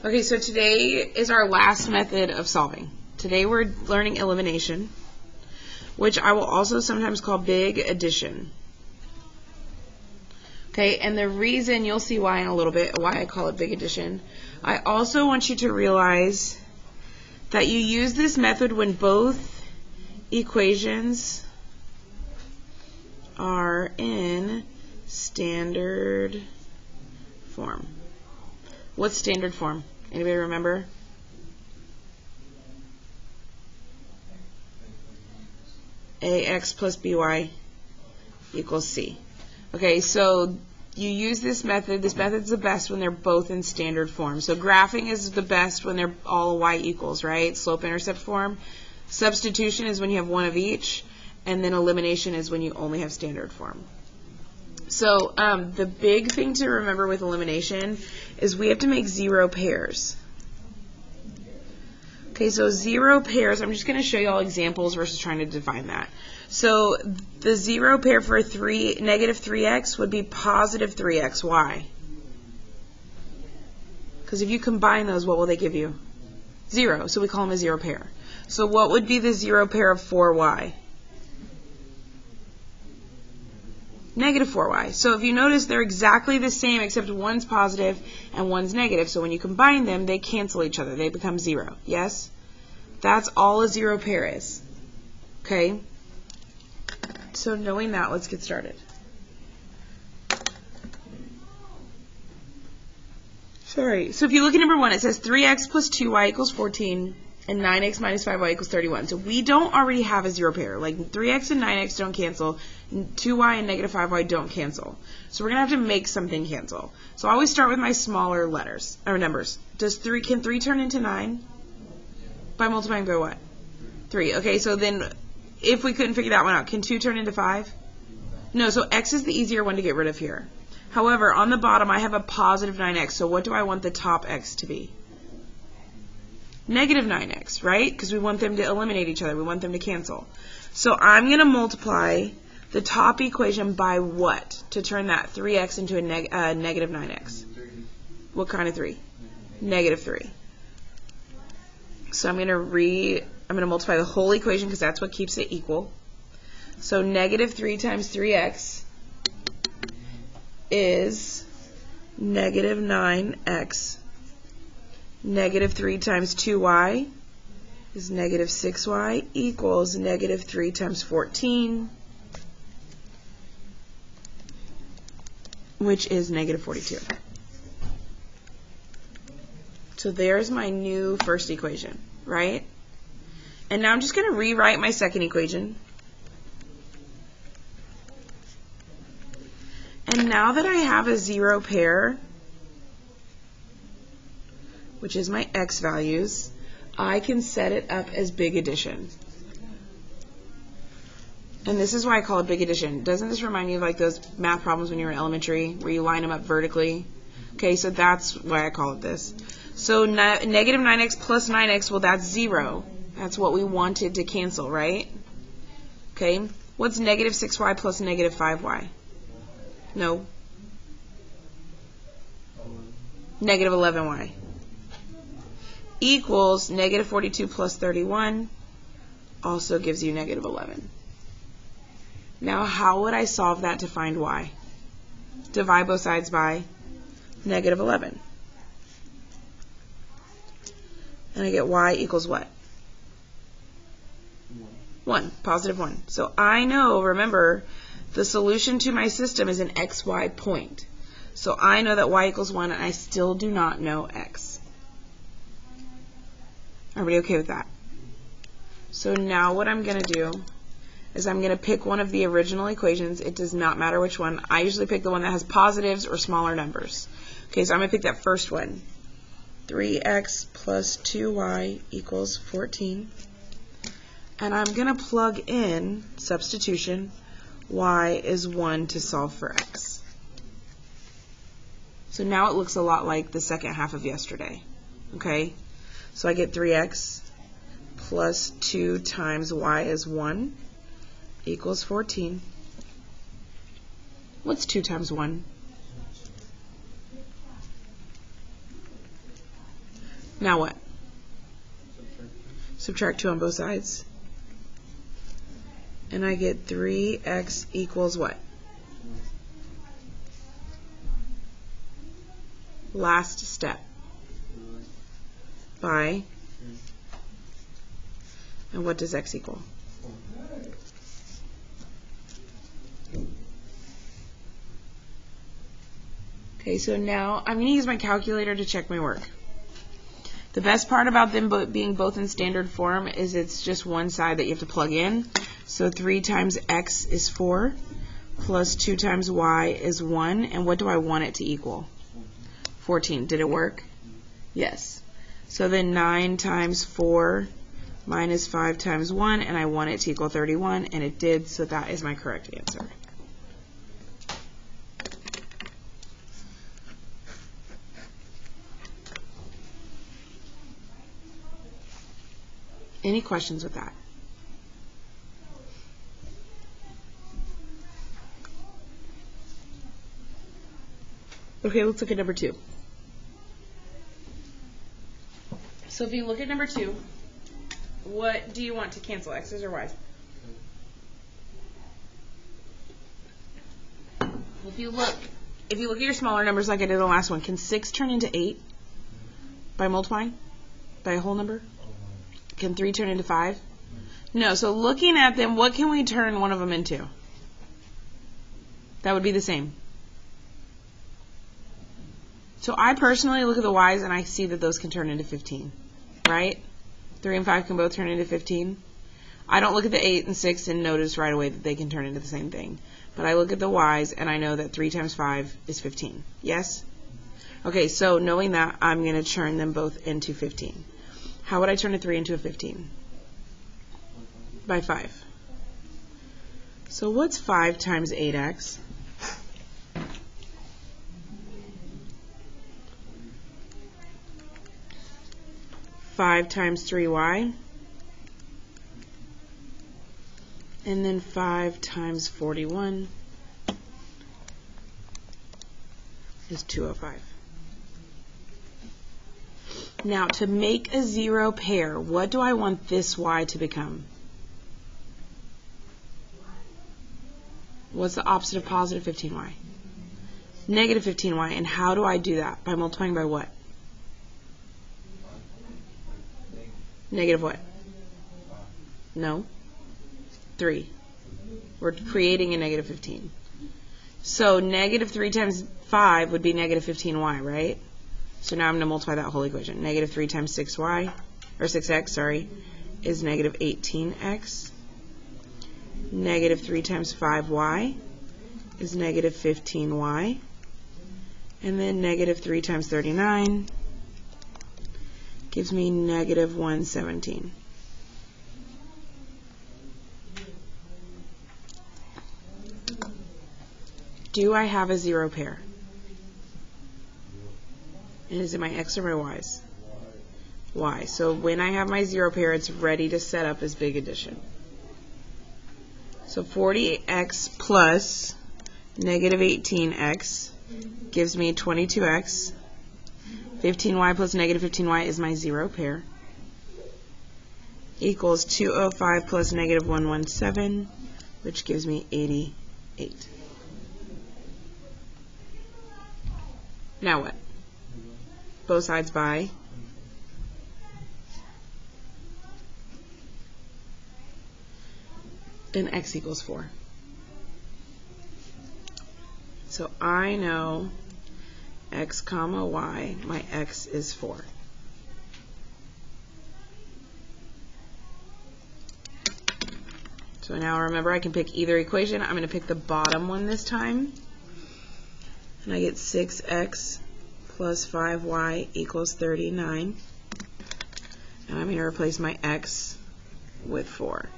Okay, so today is our last method of solving. Today we're learning elimination, which I will also sometimes call big addition. Okay, and the reason, you'll see why in a little bit, why I call it big addition. I also want you to realize that you use this method when both equations are in standard form. What's standard form? Anybody remember? AX plus BY equals C. Okay, so you use this method. This method's the best when they're both in standard form. So graphing is the best when they're all y equals, right? Slope-intercept form. Substitution is when you have one of each. And then elimination is when you only have standard form. So the big thing to remember with elimination is we have to make 0 pairs. Okay, so 0 pairs, I'm just going to show you all examples versus trying to define that. So the 0 pair for negative 3x would be positive 3x. Why? Because if you combine those, what will they give you? 0. So we call them a 0 pair. So what would be the 0 pair of 4y? Negative 4y. So if you notice, they're exactly the same except one's positive and one's negative. So when you combine them, they cancel each other. They become 0. Yes? That's all a 0 pair is. Okay? So knowing that, let's get started. Sorry. So if you look at number 1, it says 3x plus 2y equals 14 and 9x minus 5y equals 31. So we don't already have a 0 pair. Like 3x and 9x don't cancel. 2y and negative 5y don't cancel. So we're going to have to make something cancel. So I always start with my smaller letters, or numbers. Can 3 turn into 9? By multiplying by what? 3. Okay, so then if we couldn't figure that one out, can 2 turn into 5? No, so x is the easier one to get rid of here. However, on the bottom I have a positive 9x, so what do I want the top x to be? Negative 9x, right? Because we want them to eliminate each other. We want them to cancel. So I'm going to multiply the top equation by what to turn that 3x into a negative 9x? What kind of 3? Negative 3. So I'm going to multiply the whole equation because that's what keeps it equal. So negative 3 times 3x is negative 9x. Negative 3 times 2y is negative 6y equals negative 3 times 14, which is negative 42. So there's my new first equation, right? And now I'm just going to rewrite my second equation. And now that I have a 0 pair, which is my x values, I can set it up as big addition. And this is why I call it big addition. Doesn't this remind you of like those math problems when you were in elementary where you line them up vertically? Okay, so that's why I call it this. So negative 9x plus 9x, well, that's 0. That's what we wanted to cancel, right? Okay, what's negative 6y plus negative 5y? No. Negative 11y. Equals negative 42 plus 31 also gives you negative 11. Now how would I solve that to find y? Divide both sides by negative 11. And I get y equals what? 1. Positive 1. So I know, remember, the solution to my system is an xy point. So I know that y equals 1 and I still do not know x. Everybody okay with that? So now what I'm going to do is I'm going to pick one of the original equations. It does not matter which one. I usually pick the one that has positives or smaller numbers. Okay, so I'm going to pick that first one. 3x plus 2y equals 14. And I'm going to plug in, substitution, y is 1 to solve for x. So now it looks a lot like the second half of yesterday. Okay? So I get 3x plus 2 times y is 1 equals 14. What's 2 times 1? Now what? Subtract 2 on both sides. And I get 3x equals what? Last step. By. And what does x equal? Okay, so now I'm going to use my calculator to check my work. The best part about them being both in standard form is it's just one side that you have to plug in. So 3 times x is 4, plus 2 times y is 1, and what do I want it to equal? 14. Did it work? Yes. So then 9 times 4 minus 5 times 1, and I want it to equal 31, and it did, so that is my correct answer. Any questions with that? Okay, let's look at number 2. So if you look at number 2, what do you want to cancel, x's or y's? If you look at your smaller numbers like I did in the last one, can 6 turn into 8 by multiplying? By a whole number? Can 3 turn into 5? No, so looking at them, what can we turn one of them into? That would be the same. So I personally look at the y's and I see that those can turn into 15, right? 3 and 5 can both turn into 15. I don't look at the 8 and 6 and notice right away that they can turn into the same thing. But I look at the y's and I know that 3 times 5 is 15. Yes? Okay, so knowing that, I'm going to turn them both into 15. How would I turn a 3 into a 15? By 5. So what's 5 times 8x? Five times 3y, and then 5 times 41 is 205. Now, to make a 0 pair, what do I want this y to become? What's the opposite of positive 15y? Negative 15y. And how do I do that? By multiplying by what? Negative what? No. 3. We're creating a negative 15. So negative 3 times 5 would be negative 15y, right? So now I'm going to multiply that whole equation. Negative 3 times 6y, or 6x, sorry, is negative 18x. Negative 3 times 5y is negative 15y. And then negative 3 times 39 gives me negative 117. Do I have a 0 pair? And is it my x or my y's? Y. So when I have my 0 pair, it's ready to set up as big addition. So 40x plus negative 18x gives me 22x. 15y plus negative 15y is my 0 pair. Equals 205 plus negative 117, which gives me 88. Now what? Both sides by? And x equals 4. So I know x comma y, my x is 4. So now remember, I can pick either equation. I'm going to pick the bottom one this time. And I get 6x plus 5y equals 39. And I'm going to replace my x with 4.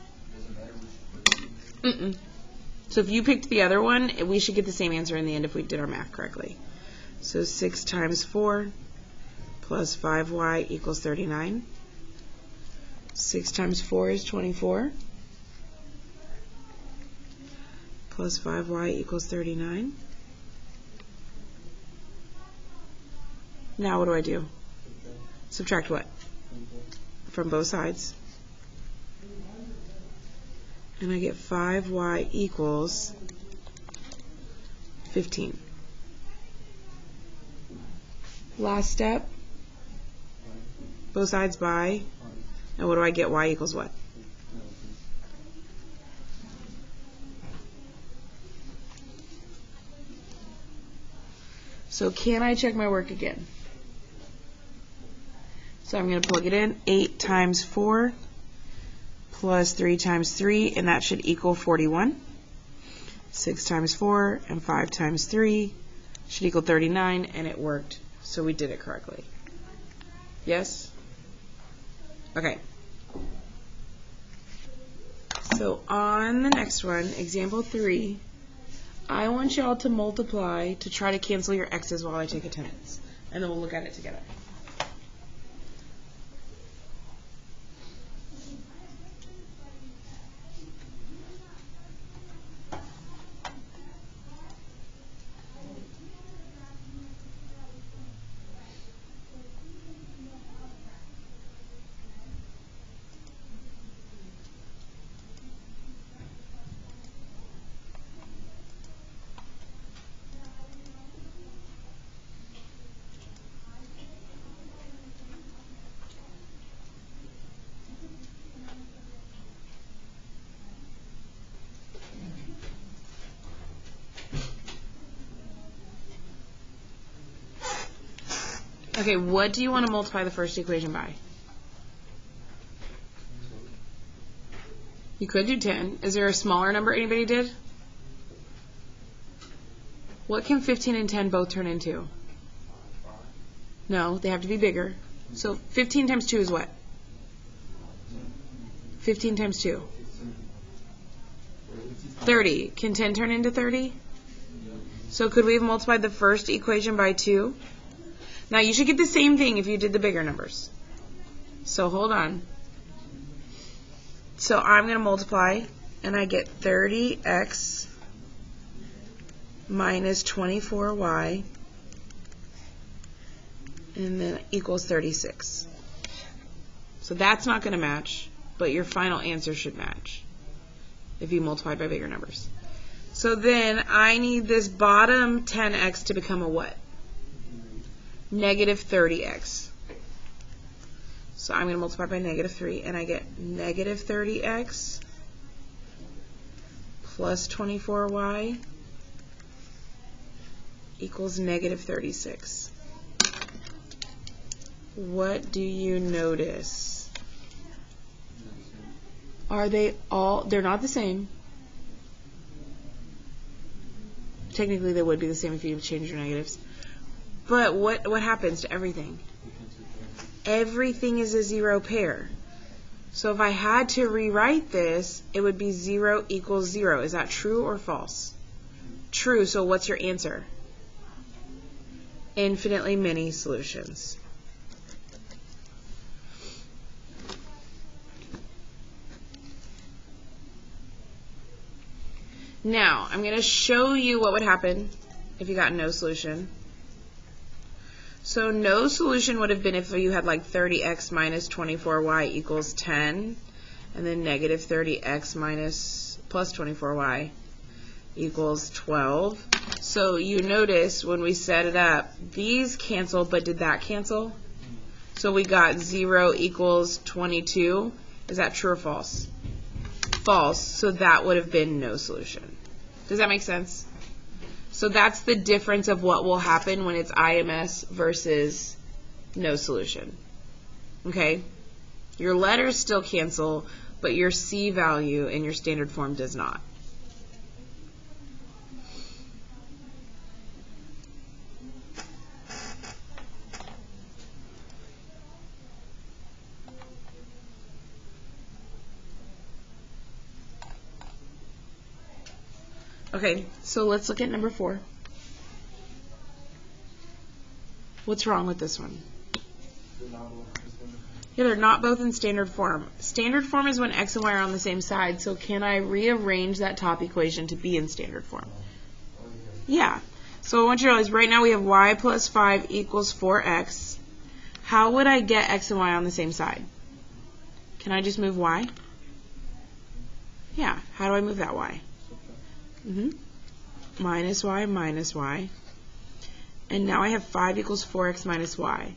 So if you picked the other one, we should get the same answer in the end if we did our math correctly. So 6 times 4 plus 5y equals 39. 6 times 4 is 24. Plus 5y equals 39. Now what do? Subtract what? From both sides. And I get 5y equals 15. Last step. Both sides by. And what do I get? Y equals what? So can I check my work again? So I'm going to plug it in. 8 times 4 plus 3 times 3, and that should equal 41. 6 times 4 and 5 times 3 should equal 39, and it worked. So we did it correctly. Yes? Okay. So on the next one, example 3, I want y'all to multiply to try to cancel your x's while I take attendance. And then we'll look at it together. Okay, what do you want to multiply the first equation by? You could do 10. Is there a smaller number anybody did? What can 15 and 10 both turn into? No, they have to be bigger. So 15 times 2 is what? 15 times 2. 30. Can 10 turn into 30? So could we have multiplied the first equation by 2? Now you should get the same thing if you did the bigger numbers. So hold on. So I'm going to multiply, and I get 30x minus 24y, and then equals 36. So that's not going to match, but your final answer should match if you multiply by bigger numbers. So then I need this bottom 10x to become a what? Negative 30x. So I'm going to multiply by negative 3, and I get negative 30x plus 24y equals negative 36. What do you notice? Are they all, they're not the same. Technically they would be the same if you change your negatives. But what happens to everything? Everything is a zero pair. So if I had to rewrite this, it would be 0 equals 0. Is that true or false? True. So what's your answer? Infinitely many solutions. Now, I'm going to show you what would happen if you got no solution. So no solution would have been if you had like 30x minus 24y equals 10, and then negative 30x minus plus 24y equals 12. So you notice when we set it up, these cancel, but did that cancel? So we got 0 equals 22. Is that true or false? False. So that would have been no solution. Does that make sense? So that's the difference of what will happen when it's IMS versus no solution. Okay? Your letters still cancel, but your C value in your standard form does not. Okay, so let's look at number 4. What's wrong with this one? Yeah, they're not both in standard form. Standard form is when x and y are on the same side, so can I rearrange that top equation to be in standard form? Yeah. So I want you to realize right now we have y plus 5 equals 4x. how would I get x and y on the same side? Can I just move y? Yeah, how do I move that y? Minus y, minus y. And now I have 5 equals 4x minus y.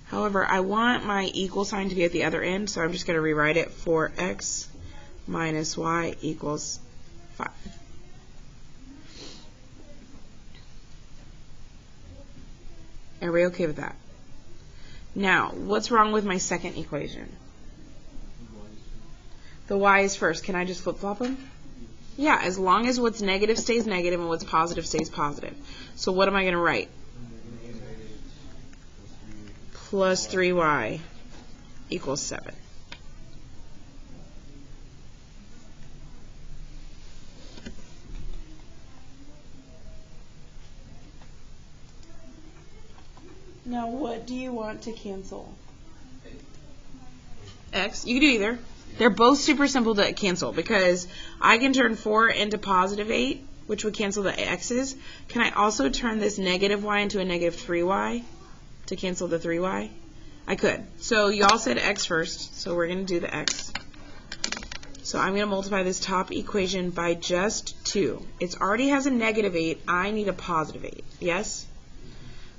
However, I want my equal sign to be at the other end, so I'm just going to rewrite it. 4x minus y equals 5. Are we okay with that? Now, what's wrong with my second equation? The y is first. Can I just flip-flop them? Yeah, as long as what's negative stays negative and what's positive stays positive. So what am I going to write? Plus 3y equals 7. Now what do you want to cancel? X. You can do either. They're both super simple to cancel because I can turn 4 into positive 8, which would cancel the x's. Can I also turn this negative y into a negative 3y to cancel the 3y? I could. So y'all said x first, so we're going to do the x. So I'm going to multiply this top equation by just 2. It already has a negative 8. I need a positive 8. Yes?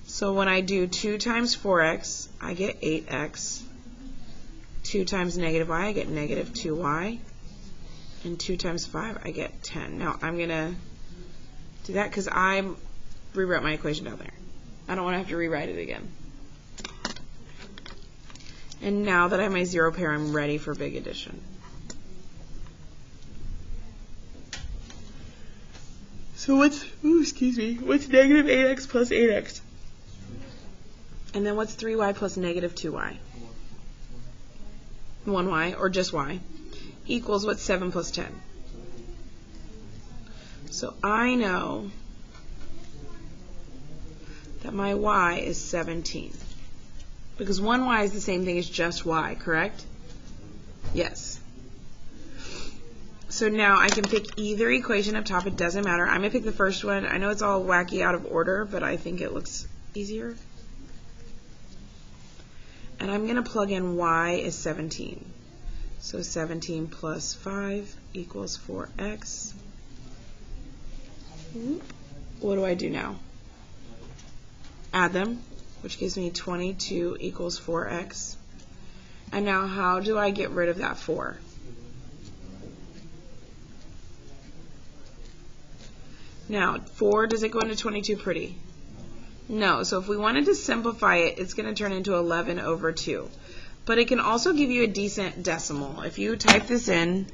So when I do 2 times 4x, I get 8x. 2 times negative y, I get negative 2y. And 2 times 5, I get 10. Now, I'm going to do that because I rewrote my equation down there. I don't want to have to rewrite it again. And now that I have my zero pair, I'm ready for big addition. So what's negative 8x plus 8x? And then what's 3y plus negative 2y? 1y, or just y, equals what's 7 plus 10? So I know that my y is 17. Because 1y is the same thing as just y, correct? Yes. So now I can pick either equation up top. It doesn't matter. I'm going to pick the first one. I know it's all wacky out of order, but I think it looks easier. And I'm going to plug in y is 17. So 17 plus 5 equals 4x. What do I do now? Add them, which gives me 22 equals 4x. And now how do I get rid of that 4? Now, 4, does it go into 22 pretty? No, so if we wanted to simplify it, it's going to turn into 11 over 2. But it can also give you a decent decimal. If you type this in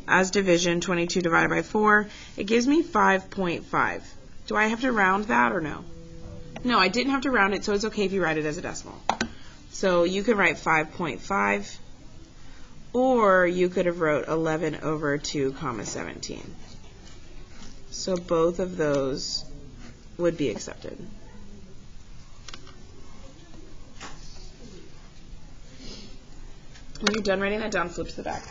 as division, 22 divided by 4, it gives me 5.5. Do I have to round that or no? No, I didn't have to round it, so it's okay if you write it as a decimal. So you could write 5.5, or you could have wrote 11 over 2, comma 17. So both of those would be accepted. When you're done writing that down, flip to the back.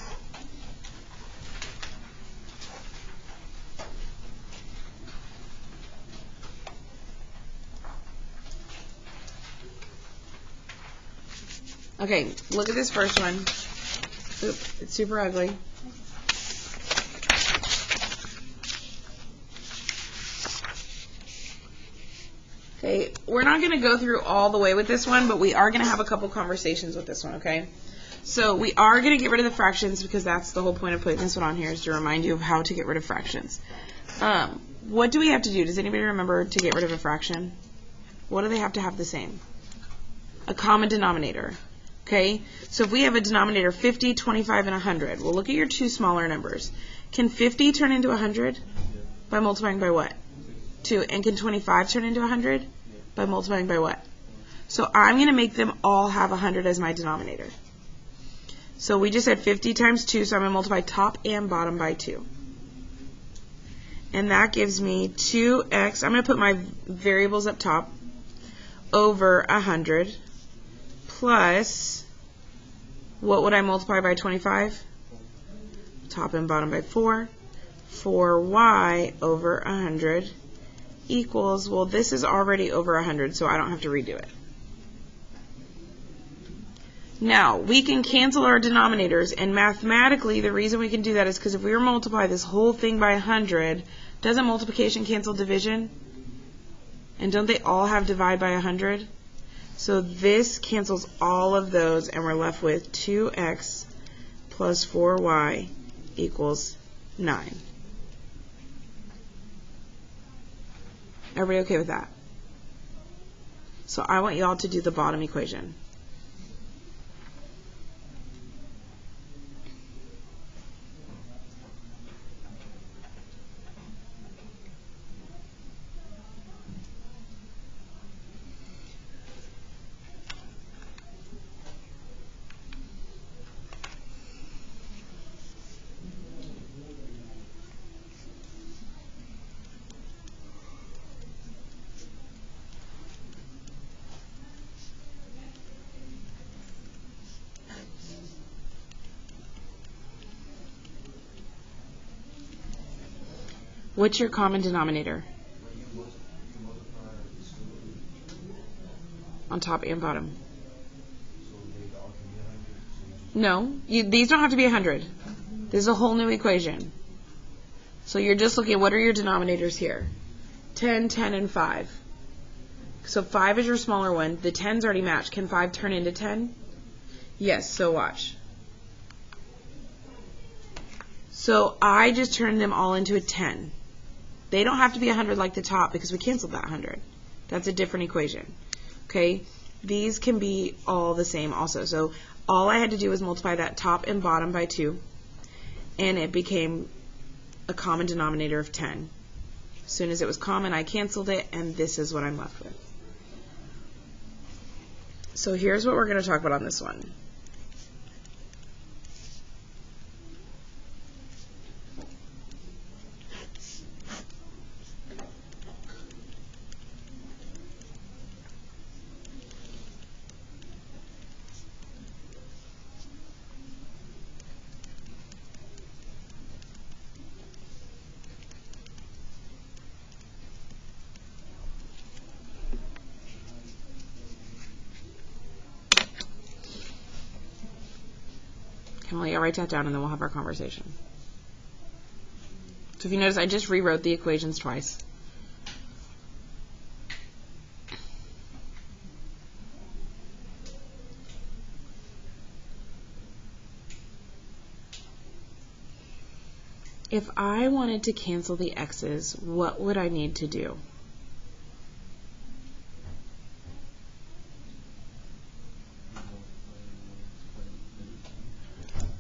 Okay, look at this first one. Oop, it's super ugly. Okay, we're not going to go through all the way with this one, but we are going to have a couple conversations with this one, okay? So we are going to get rid of the fractions because that's the whole point of putting this one on here, is to remind you of how to get rid of fractions. What do we have to do? Does anybody remember to get rid of a fraction? What do they have to have the same? A common denominator. Okay, so if we have a denominator 50, 25, and 100, well, look at your two smaller numbers. Can 50 turn into 100? By multiplying by what? 2. And can 25 turn into 100? By multiplying by what? So I'm going to make them all have 100 as my denominator. So we just had 50 times 2, so I'm going to multiply top and bottom by 2. And that gives me 2x, I'm going to put my variables up top, over 100, plus, what would I multiply by 25? Top and bottom by 4. 4y over 100 equals, well, this is already over 100, so I don't have to redo it. Now, we can cancel our denominators, and mathematically, the reason we can do that is because if we were to multiply this whole thing by 100, doesn't multiplication cancel division? And don't they all have divide by 100? So this cancels all of those, and we're left with 2x plus 4y equals 9. Everybody okay with that? So I want y'all to do the bottom equation. What's your common denominator? On top and bottom. No, these don't have to be 100. This is a whole new equation. So you're just looking at what are your denominators here? 10, 10, and 5. So 5 is your smaller one. The 10's already matched. Can 5 turn into 10? Yes, so watch. So I just turned them all into a 10. They don't have to be 100 like the top because we canceled that 100. That's a different equation. Okay? These can be all the same also. So all I had to do was multiply that top and bottom by 2, and it became a common denominator of 10. As soon as it was common, I canceled it, and this is what I'm left with. So here's what we're going to talk about on this one. I'll write that down and then we'll have our conversation. So if you notice, I just rewrote the equations twice. If I wanted to cancel the x's, what would I need to do?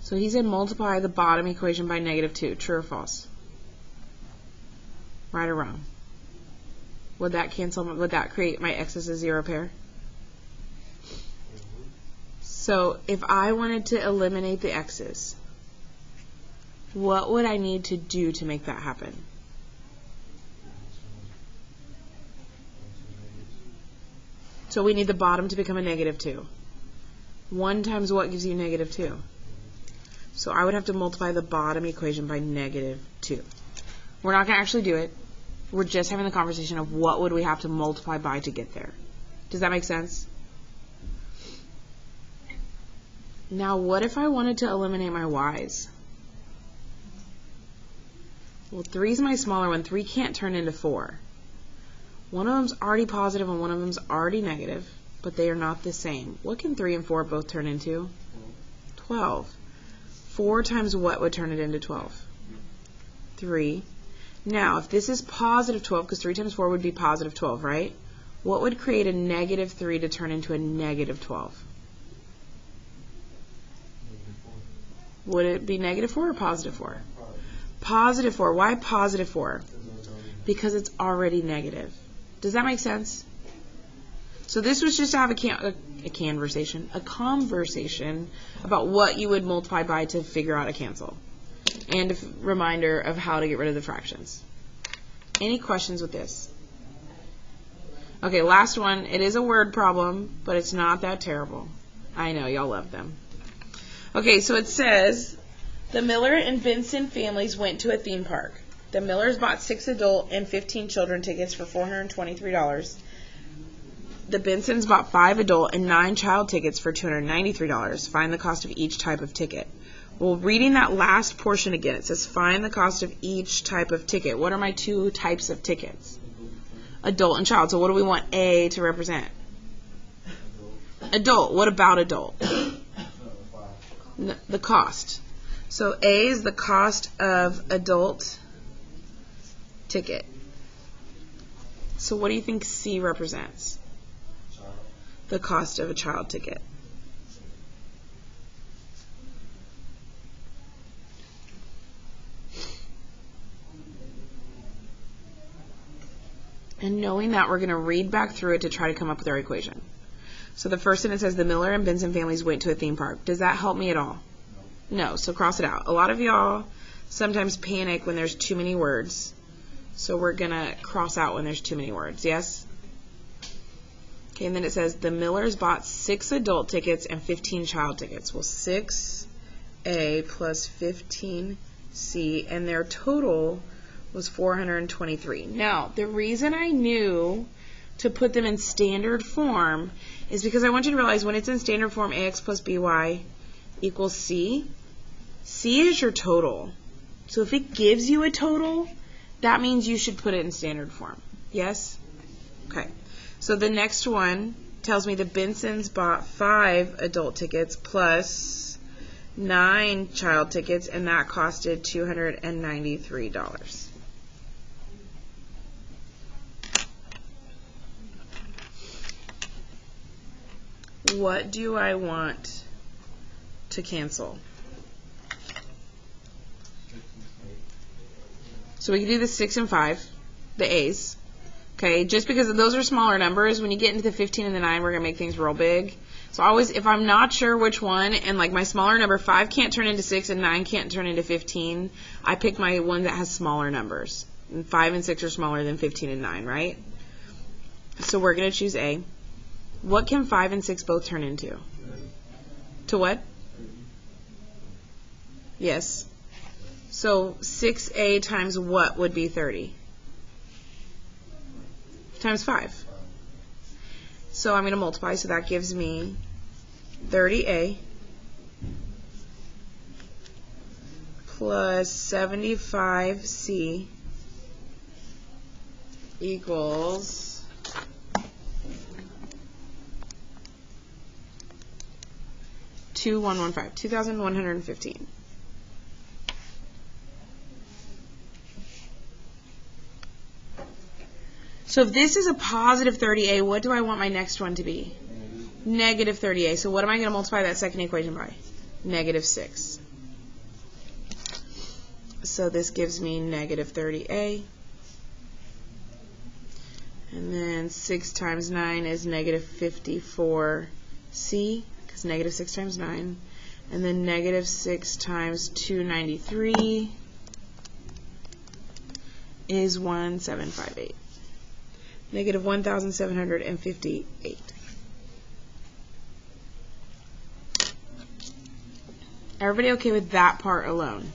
So he said multiply the bottom equation by -2. True or false? Right or wrong? Would that cancel? Would that create my x's as a zero pair? So if I wanted to eliminate the x's, what would I need to do to make that happen? So we need the bottom to become a -2. 1 times what gives you -2? So I would have to multiply the bottom equation by -2. We're not going to actually do it. We're just having the conversation of what would we have to multiply by to get there. Does that make sense? Now, what if I wanted to eliminate my y's? Well, 3 is my smaller one. 3 can't turn into 4. One of them's already positive and one of them's already negative, but they are not the same. What can 3 and 4 both turn into? 12. 4 times what would turn it into 12? 3. Now, if this is positive 12, because 3 times 4 would be positive 12, right? What would create a -3 to turn into a -12? Would it be -4 or positive 4? Positive 4. Why positive 4? Because it's already negative. Does that make sense? So this was just to have a conversation about what you would multiply by to figure out a cancel. And a reminder of how to get rid of the fractions. Any questions with this? Okay, last one. It is a word problem, but it's not that terrible. I know, y'all love them. Okay, so it says, the Miller and Benson families went to a theme park. The Millers bought 6 adult and 15 children tickets for $423. the Bensons bought 5 adult and 9 child tickets for $293. Find the cost of each type of ticket. Well, reading that last portion again, it says find the cost of each type of ticket. What are my 2 types of tickets? Adult and child. So what do we want A to represent? Adult. What about adult? The cost. So A is the cost of adult ticket. So what do you think C represents? The cost of a child ticket. And knowing that, we're going to read back through it to try to come up with our equation. So the first sentence says the Miller and Benson families went to a theme park. Does that help me at all? No. So cross it out. A lot of y'all sometimes panic when there's too many words. So we're going to cross out when there's too many words. Yes? Okay, and then it says the Millers bought 6 adult tickets and 15 child tickets. Well, 6A plus 15C, and their total was 423. Now, the reason I knew to put them in standard form is because I want you to realize when it's in standard form, AX plus BY equals C. C is your total. So if it gives you a total, that means you should put it in standard form. Yes? Okay. So the next one tells me the Bensons bought 5 adult tickets plus 9 child tickets, and that costed $293. What do I want to cancel? So we can do the 6 and 5, the A's. Okay, just because those are smaller numbers, when you get into the 15 and the 9, we're going to make things real big. So always, if I'm not sure which one, and like my smaller number, 5 can't turn into 6 and 9 can't turn into 15, I pick my one that has smaller numbers. And 5 and 6 are smaller than 15 and 9, right? So we're going to choose A. What can 5 and 6 both turn into? To what? Yes. So 6A times what would be 30? Times 5. So I'm going to multiply, so that gives me 30A plus 75C equals 2,115. So if this is a positive 30A, what do I want my next one to be? Negative 30A. So what am I going to multiply that second equation by? Negative 6. So this gives me negative 30A. And then 6 times 9 is negative 54C, because negative 6 times 9. And then negative 6 times 293 is 1758. Negative 1,758. Everybody okay with that part alone?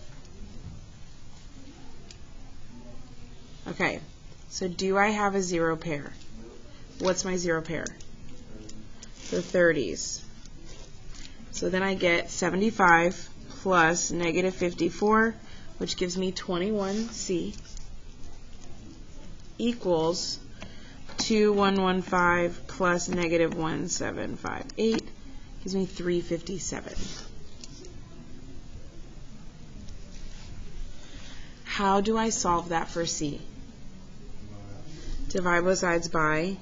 Okay, so do I have a zero pair? What's my zero pair? The 30s. So then I get 75 plus negative 54, which gives me 21C, equals 2,115 plus negative 1,758 gives me 357. How do I solve that for C? Divide both sides by,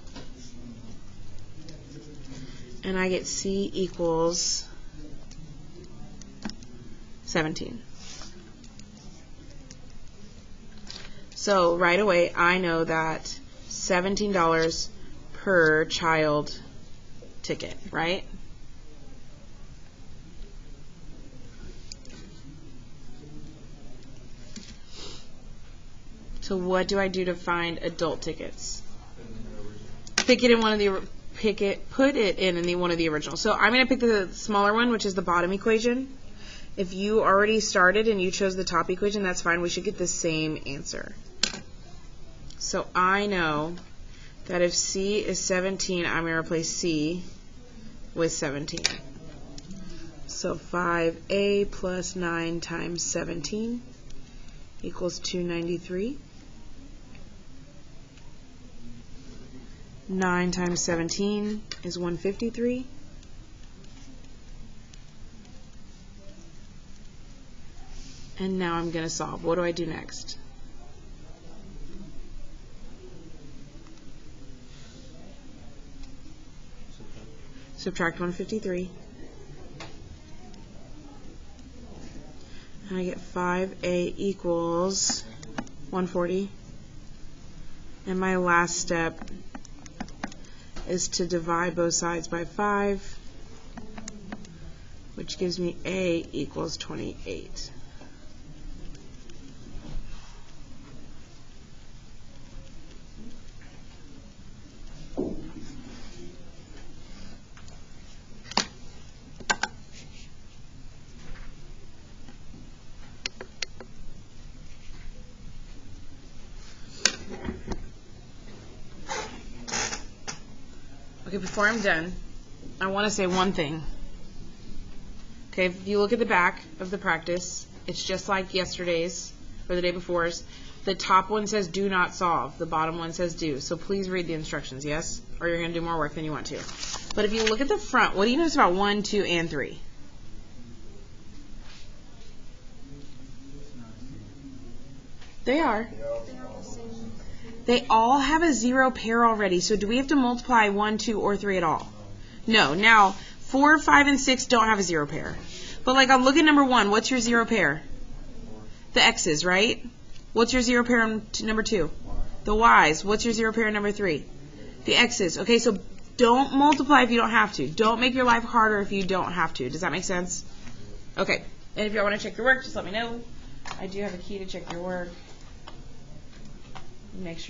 and I get C equals 17. So right away I know that $17 per child ticket, right? So what do I do to find adult tickets? Put it in one of the originals. So I'm going to pick the smaller one, which is the bottom equation. If you already started and you chose the top equation, that's fine. We should get the same answer. So I know that if C is 17, I'm going to replace C with 17. So 5A plus 9 times 17 equals 293. 9 times 17 is 153. And now I'm going to solve. What do I do next? Subtract 153. And I get 5A equals 140. And my last step is to divide both sides by 5, which gives me A equals 28. Okay, before I'm done, I want to say one thing. Okay, if you look at the back of the practice, it's just like yesterday's or the day before's. The top one says do not solve. The bottom one says do. So please read the instructions, yes? Or you're going to do more work than you want to. But if you look at the front, what do you notice about 1, 2, and 3? They are. They all have a 0 pair already. So do we have to multiply 1, 2, or 3 at all? No. Now, 4, 5, and 6 don't have a 0 pair. But like on look at number 1, what's your 0 pair? The x's, right? What's your 0 pair on number 2? The y's. What's your 0 pair on number 3? The x's. Okay, so don't multiply if you don't have to. Don't make your life harder if you don't have to. Does that make sense? Okay. And if y'all want to check your work, just let me know. I do have a key to check your work. Make sure